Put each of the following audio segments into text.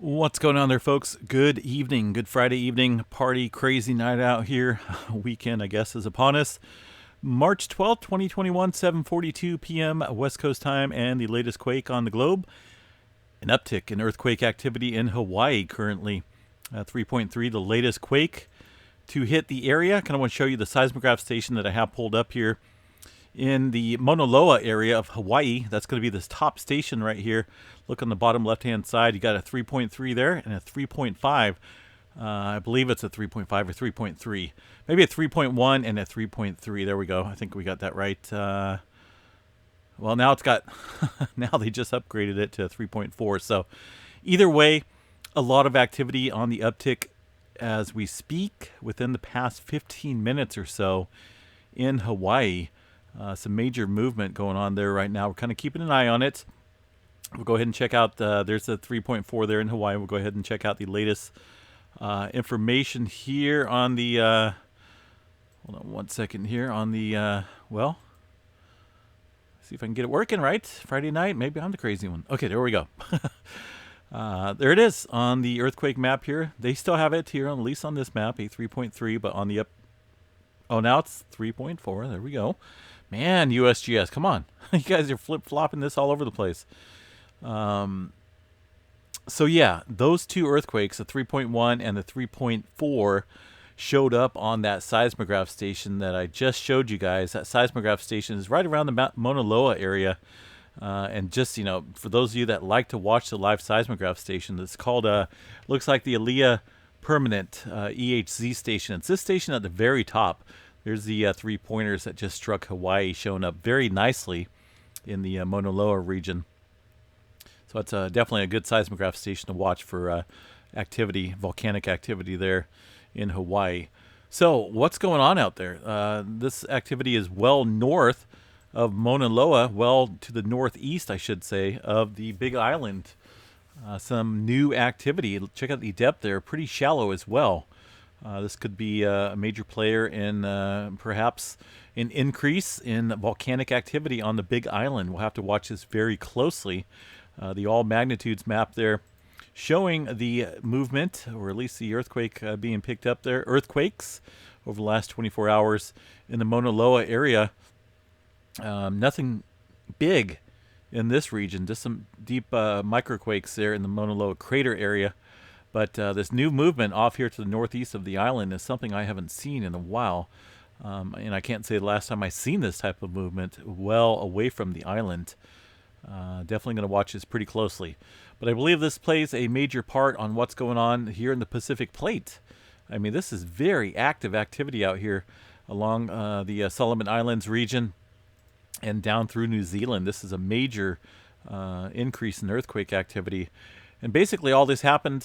What's going on there, folks? Good evening, good Friday evening, party, crazy night out here. Weekend, I guess, is upon us. March 12th, 2021, 7:42 p.m. West Coast time, and the latest quake on the globe. An uptick in earthquake activity in Hawaii currently. 3.3, the latest quake to hit the area. Kind of want to show you the seismograph station that I have pulled up here in the Mauna Loa area of Hawaii. That's going to be this top station right here. Look on the bottom left-hand side. You got a 3.3 there and a 3.5. I believe it's a 3.5 or 3.3. Maybe a 3.1 and a 3.3. There we go. I think we got that right. Well, now it's got, now they just upgraded it to 3.4. So either way, a lot of activity on the uptick as we speak within the past 15 minutes or so in Hawaii. Some major movement going on there right now. We're kind of keeping an eye on it. We'll go ahead and check out, there's a 3.4 there in Hawaii. We'll go ahead and check out the latest information here on the, hold on one second here on the, well, see if I can get it working right. Friday night, maybe I'm the crazy one. Okay, there we go. There it is on the earthquake map here. They still have it here, at least on this map, a 3.3, but on the up, oh, now it's 3.4. There we go. Man, USGS, come on. You guys are flip-flopping this all over the place. So yeah, those two earthquakes, the 3.1 and the 3.4, showed up on that seismograph station that I just showed you guys. That seismograph station is right around the Mauna Loa area. And just, you know, for those of you that like to watch the live seismograph station, it's called, looks like the Alea Permanent EHZ station. It's this station at the very top. There's the three pointers that just struck Hawaii showing up very nicely in the Mauna Loa region. So it's definitely a good seismograph station to watch for activity, volcanic activity there in Hawaii. So what's going on out there? This activity is well north of Mauna Loa, well to the northeast, I should say, of the Big Island. Some new activity. Check out the depth there, pretty shallow as well. This could be a major player in perhaps an increase in volcanic activity on the Big Island. We'll have to watch this very closely. The all magnitudes map there showing the movement, or at least the earthquake being picked up there, earthquakes over the last 24 hours in the Mauna Loa area. Nothing big in this region, just some deep microquakes there in the Mauna Loa crater area. But this new movement off here to the northeast of the island is something I haven't seen in a while. And I can't say the last time I've seen this type of movement well away from the island. Definitely going to watch this pretty closely. But I believe this plays a major part on what's going on here in the Pacific Plate. I mean, this is very active activity out here along the Solomon Islands region and down through New Zealand. This is a major increase in earthquake activity. And basically all this happened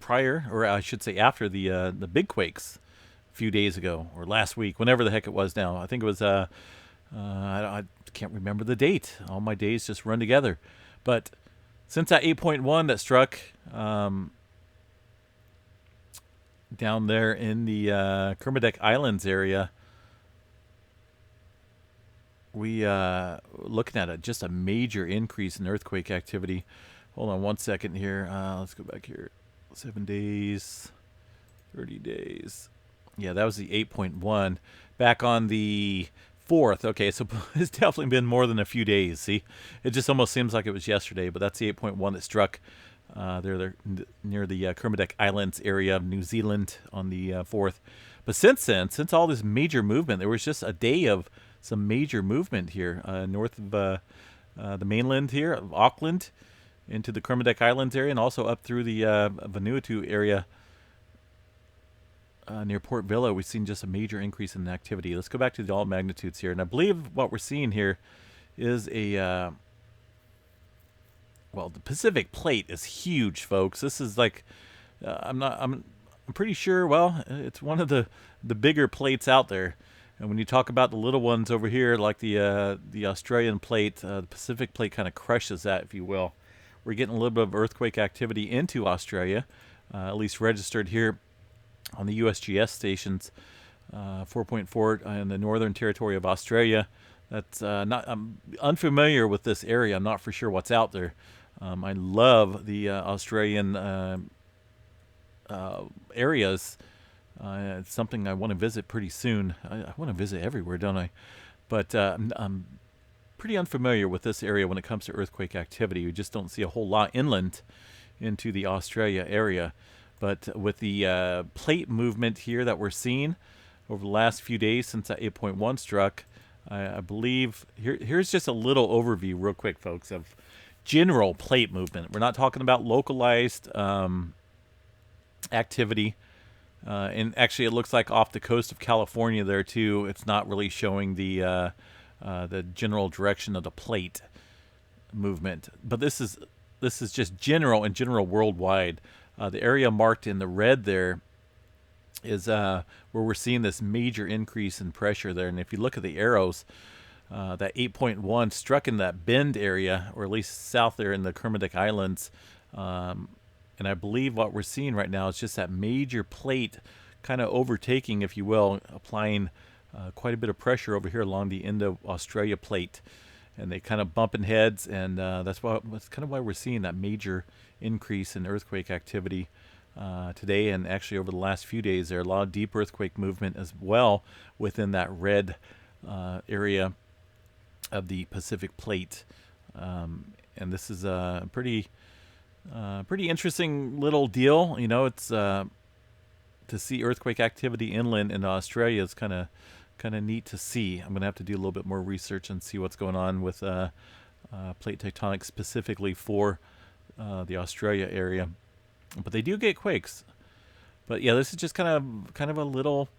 prior, or I should say after the big quakes a few days ago, or last week, whenever the heck it was now. I think it was, I can't remember the date. All my days just run together. But since that 8.1 that struck down there in the Kermadec Islands area, we looking at just a major increase in earthquake activity. Hold on one second here. Let's go back here. 7 days, 30 days. Yeah, that was the 8.1. Back on the 4th. Okay, so it's definitely been more than a few days. See, it just almost seems like it was yesterday, but that's the 8.1 that struck there near the Kermadec Islands area of New Zealand on the 4th. But since then, since all this major movement, there was just a day of some major movement here north of the mainland here of Auckland into the Kermadec Islands area, and also up through the Vanuatu area near Port Vila. We've seen just a major increase in activity. Let's go back to the all magnitudes here, and I believe what we're seeing here is a well, the Pacific Plate is huge, folks. This is like I'm pretty sure. Well, it's one of the bigger plates out there. And when you talk about the little ones over here, like the Australian plate, the Pacific Plate kind of crushes that, if you will. We're getting a little bit of earthquake activity into Australia, at least registered here on the USGS stations. 4.4 in the Northern Territory of Australia. That's not. I'm unfamiliar with this area. I'm not for sure what's out there. I love the Australian areas. It's something I want to visit pretty soon. I want to visit everywhere, don't I? But I'm pretty unfamiliar with this area when it comes to earthquake activity. We just don't see a whole lot inland into the Australia area. But with the plate movement here that we're seeing over the last few days since that 8.1 struck, I believe here's just a little overview real quick, folks, of general plate movement. We're not talking about localized activity. And actually, it looks like off the coast of California there too. It's not really showing the general direction of the plate movement. But this is just general and general worldwide. The area marked in the red there is where we're seeing this major increase in pressure there. And if you look at the arrows, that 8.1 struck in that bend area, or at least south there in the Kermadec Islands. And I believe what we're seeing right now is just that major plate kind of overtaking, if you will, applying quite a bit of pressure over here along the Indo-Australia plate. And they kind of bumping heads, and that's kind of why we're seeing that major increase in earthquake activity today, and actually over the last few days. There are a lot of deep earthquake movement as well within that red area of the Pacific plate. And this is a pretty interesting little deal. You know, it's to see earthquake activity inland in Australia is kind of neat to see. I'm going to have to do a little bit more research and see what's going on with plate tectonics specifically for the Australia area. But they do get quakes. But yeah, this is just kind of a little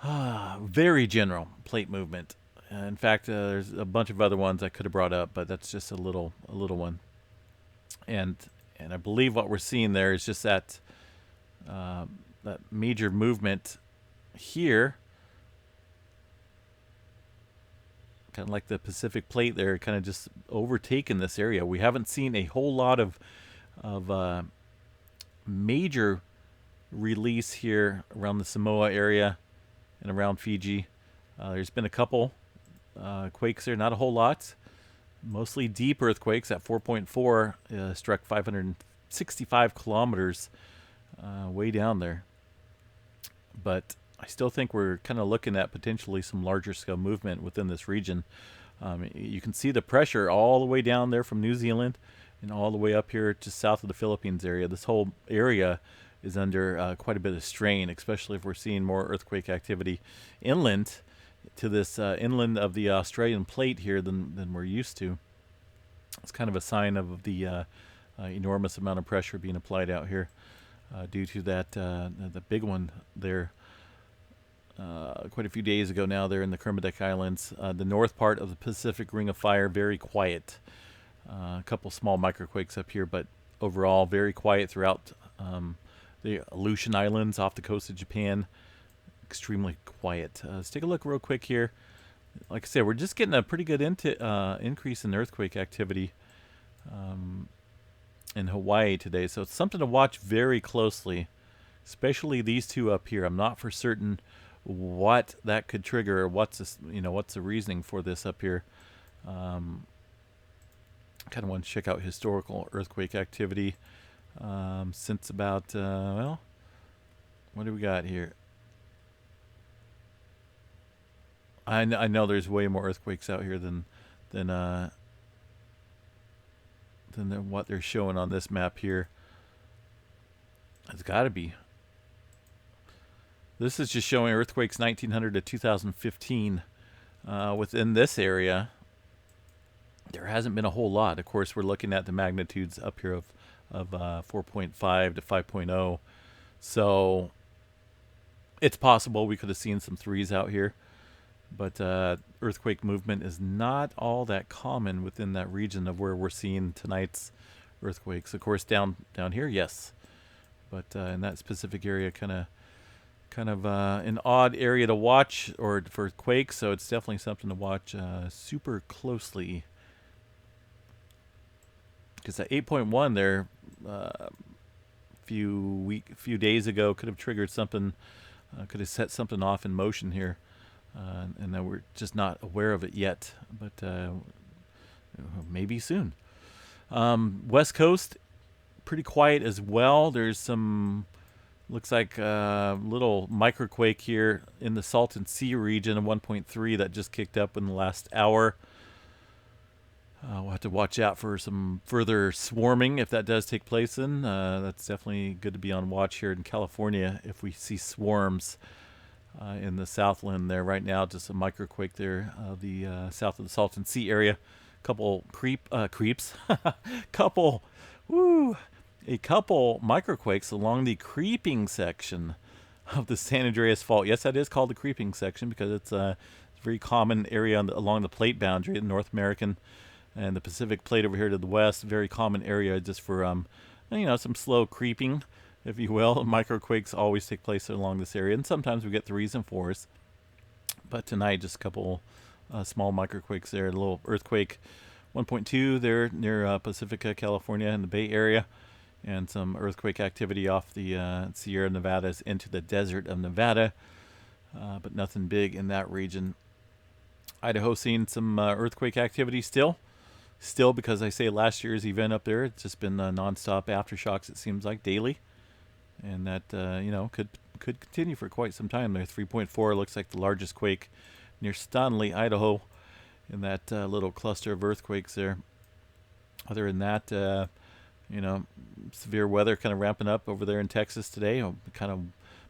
very general plate movement. In fact, there's a bunch of other ones I could have brought up, but that's just a little one. And I believe what we're seeing there is just that that major movement here, kind of like the Pacific plate there, kind of just overtaken this area. We haven't seen a whole lot of major release here around the Samoa area and around Fiji. There's been a couple quakes there, not a whole lot. Mostly deep earthquakes. At 4.4 struck 565 kilometers way down there. But I still think we're kind of looking at potentially some larger scale movement within this region. You can see the pressure all the way down there from New Zealand and all the way up here to south of the Philippines area. This whole area is under quite a bit of strain, especially if we're seeing more earthquake activity inland to this inland of the Australian plate here than we're used to. It's kind of a sign of the enormous amount of pressure being applied out here due to that the big one there quite a few days ago now there in the Kermadec Islands. The north part of the Pacific Ring of Fire, very quiet. A couple small microquakes up here, but overall very quiet throughout the Aleutian Islands off the coast of Japan. Extremely quiet. Let's take a look real quick here. Like I said, we're just getting a pretty good increase in earthquake activity in Hawaii today, so it's something to watch very closely, especially these two up here. I'm not for certain what that could trigger, or what's the reasoning for this up here. Kind of want to check out historical earthquake activity since about well, what do we got here? I know there's way more earthquakes out here than what they're showing on this map here. It's got to be. This is just showing earthquakes 1900 to 2015 within this area. There hasn't been a whole lot. Of course, we're looking at the magnitudes up here of 4.5 to 5.0. So it's possible we could have seen some threes out here. But earthquake movement is not all that common within that region of where we're seeing tonight's earthquakes. Of course, down here, yes. But in that specific area, kind of an odd area to watch or for quakes. So it's definitely something to watch super closely. Because that 8.1 there, few days ago, could have triggered something, could have set something off in motion here. And then we're just not aware of it yet, but maybe soon. West Coast, pretty quiet as well. There's some, looks like a little microquake here in the Salton Sea region of 1.3 that just kicked up in the last hour. We'll have to watch out for some further swarming if that does take place. Then that's definitely good to be on watch here in California if we see swarms in the Southland there right now. Just a microquake there, the south of the Salton Sea area. Couple creeps, couple, woo, a couple microquakes along the creeping section of the San Andreas Fault. Yes, that is called the creeping section because it's a very common area along the plate boundary, the North American and the Pacific plate over here to the west. Very common area just for some slow creeping, if you will. Microquakes always take place along this area, and sometimes we get 3s and 4s. But tonight, just a couple small microquakes there. A little earthquake, 1.2 there near Pacifica, California, in the Bay Area, and some earthquake activity off the Sierra Nevadas into the desert of Nevada, but nothing big in that region. Idaho seeing some earthquake activity still because I say last year's event up there, it's just been nonstop aftershocks, it seems like, daily, and that could continue for quite some time. There, 3.4 looks like the largest quake near Stanley, Idaho, in that little cluster of earthquakes there. Other than that, severe weather kind of ramping up over there in Texas today.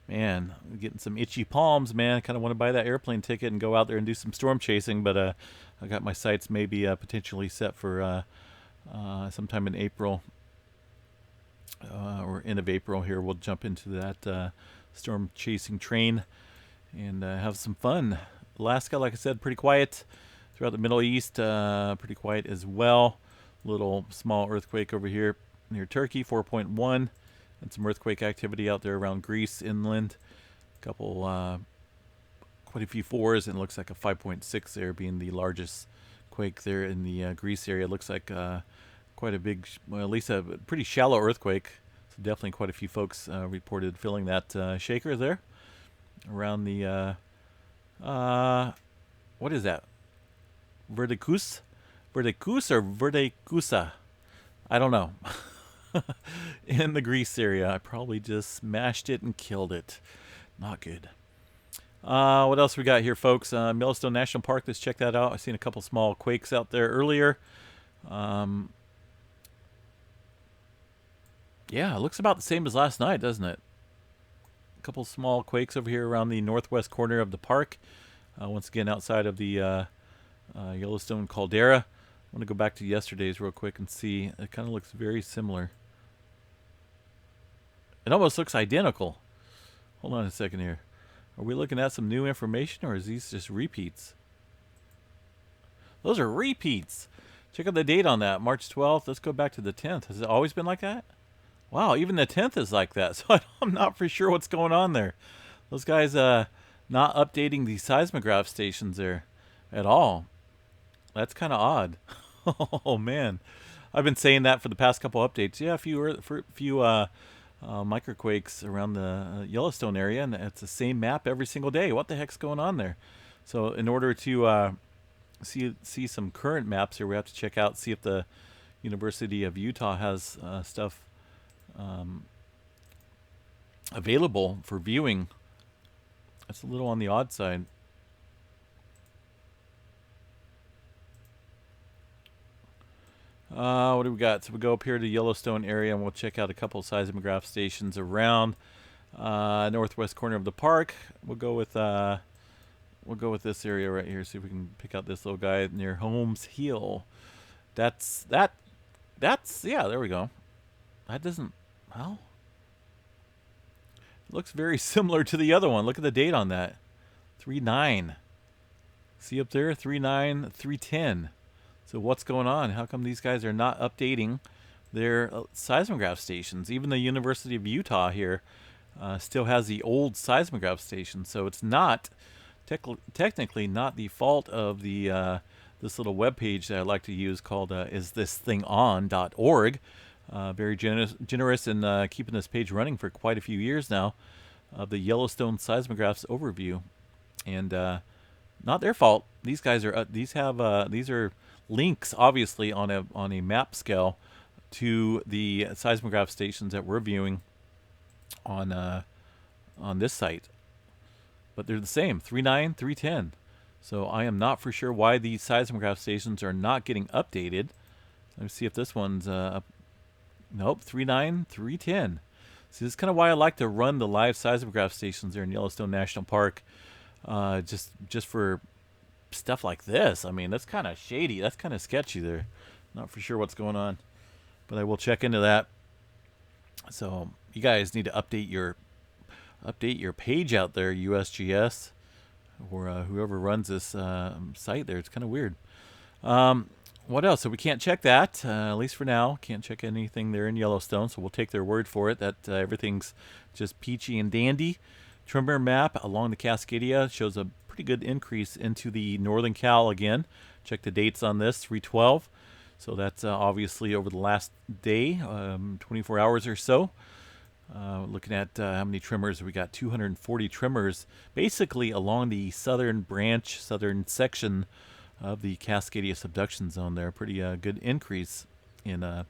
Man, getting some itchy palms, man. I kind of want to buy that airplane ticket and go out there and do some storm chasing, but I got my sights maybe potentially set for sometime in April or end of April here. We'll jump into that storm chasing train and have some fun. Alaska, like I said, pretty quiet. Throughout the Middle East, pretty quiet as well. Little small earthquake over here near Turkey, 4.1. And some earthquake activity out there around Greece inland. Quite a few 4s, and it looks like a 5.6 there being the largest quake there in the Greece area. It looks like quite a big, well, at least a pretty shallow earthquake. So definitely quite a few folks reported feeling that shaker there around the, what is that? Verdicus or Verdecusa? I don't know. In the Greece area. I probably just smashed it and killed it. Not good. What else we got here, folks? Yellowstone National Park. Let's check that out. I've seen a couple small quakes out there earlier. Yeah, it looks about the same as last night, doesn't it? A couple small quakes over here around the northwest corner of the park. Once again, outside of the Yellowstone caldera. I want to go back to yesterday's real quick and see. It kind of looks very similar. It almost looks identical. Hold on a second here. Are we looking at some new information, or is these just repeats? Those are repeats. Check out the date on that, March 12th. Let's go back to the 10th. Has it always been like that? Wow, even the 10th is like that. So I'm not for sure what's going on there. Those guys not updating the seismograph stations there at all. That's kind of odd. Oh man, I've been saying that for the past couple updates. Yeah, a few microquakes around the Yellowstone area, and it's the same map every single day. What the heck's going on there? So in order to see some current maps here, we have to check out, see if the University of Utah has stuff available for viewing. That's a little on the odd side. What do we got? So we go up here to Yellowstone area, and we'll check out a couple seismograph stations around northwest corner of the park. We'll go with this area right here. See if we can pick out this little guy near Holmes Hill. That's yeah. There we go. That doesn't. Well, it looks very similar to the other one. Look at the date on that. 3/9. See up there, 3/9, 3/10. So what's going on? How come these guys are not updating their seismograph stations? Even the University of Utah here still has the old seismograph station. So it's not technically not the fault of the this little web page that I like to use called isthisthingon.org. Very generous in keeping this page running for quite a few years now. The Yellowstone seismographs overview, and not their fault. These guys are these are links, obviously, on a map scale to the seismograph stations that we're viewing on this site, but they're the same, 3.9, 3.10. So I am not for sure why these seismograph stations are not getting updated. Let me see if this one's up. Nope, 3.9, 3.10. See, this is kind of why I like to run the live seismograph stations there in Yellowstone National Park, just for stuff like this. I mean, that's kind of shady. That's kind of sketchy there. Not for sure what's going on, but I will check into that. So you guys need to update your page out there, USGS, or whoever runs this site there. It's kind of weird. What else? So we can't check that, at least for now. Can't check anything there in Yellowstone, so we'll take their word for it that everything's just peachy and dandy. Tremor map along the Cascadia shows a pretty good increase into the northern Cal again. Check the dates on this, 3/12. So that's obviously over the last day, 24 hours or so. Looking at how many tremors, we got 240 tremors basically along the southern section of the Cascadia subduction zone there. Pretty good increase in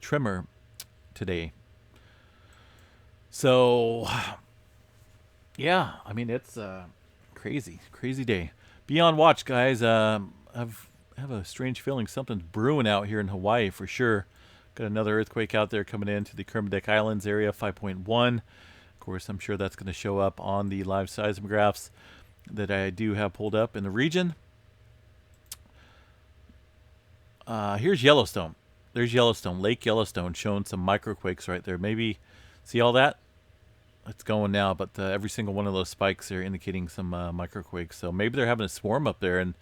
tremor today. So, yeah, I mean, it's crazy day. Be on watch, guys. I've have a strange feeling something's brewing out here in Hawaii for sure. Got another earthquake out there coming into the Kermadec Islands area, 5.1. Of course, I'm sure that's going to show up on the live seismographs that I do have pulled up in the region. Here's Yellowstone. There's Yellowstone, Lake Yellowstone, showing some microquakes right there. Maybe, see all that? It's going now, but every single one of those spikes are indicating some microquakes. So maybe they're having a swarm up there, and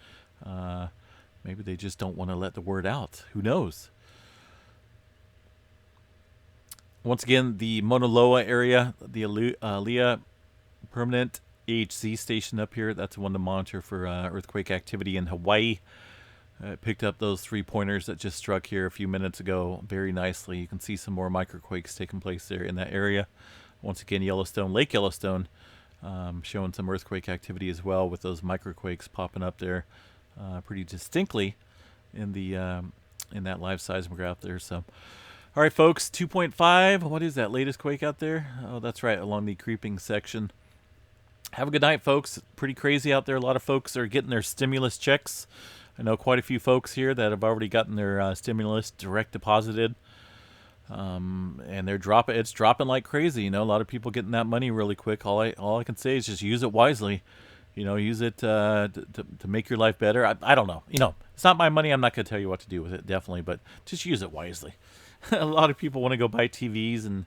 maybe they just don't want to let the word out. Who knows? Once again, the Mauna Loa area, the Alea permanent AHZ station up here, that's the one to monitor for earthquake activity in Hawaii. Picked up those 3 pointers that just struck here a few minutes ago very nicely. You can see some more microquakes taking place there in that area. Once again, Yellowstone, Lake Yellowstone, showing some earthquake activity as well, with those microquakes popping up there pretty distinctly in the in that live seismograph there. So, all right, folks, 2.5. What is that latest quake out there? Oh, that's right, along the creeping section. Have a good night, folks. Pretty crazy out there. A lot of folks are getting their stimulus checks. I know quite a few folks here that have already gotten their stimulus direct deposited. And it's dropping like crazy. You know, a lot of people getting that money really quick. All I can say is just use it wisely. You know, use it to make your life better. I don't know. You know, it's not my money. I'm not going to tell you what to do with it, definitely, but just use it wisely. A lot of people want to go buy TVs and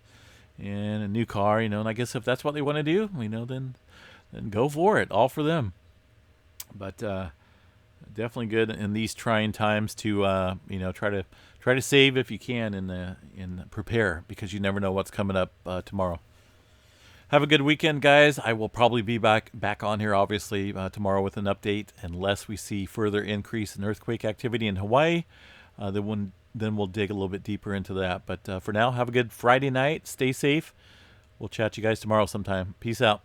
a new car, you know, and I guess if that's what they want to do, you know, then go for it. All for them. But definitely good in these trying times to you know, try to save if you can and prepare, because you never know what's coming up tomorrow. Have a good weekend, guys. I will probably be back on here, obviously, tomorrow with an update, unless we see further increase in earthquake activity in Hawaii. Then we'll dig a little bit deeper into that. But for now, have a good Friday night. Stay safe. We'll chat to you guys tomorrow sometime. Peace out.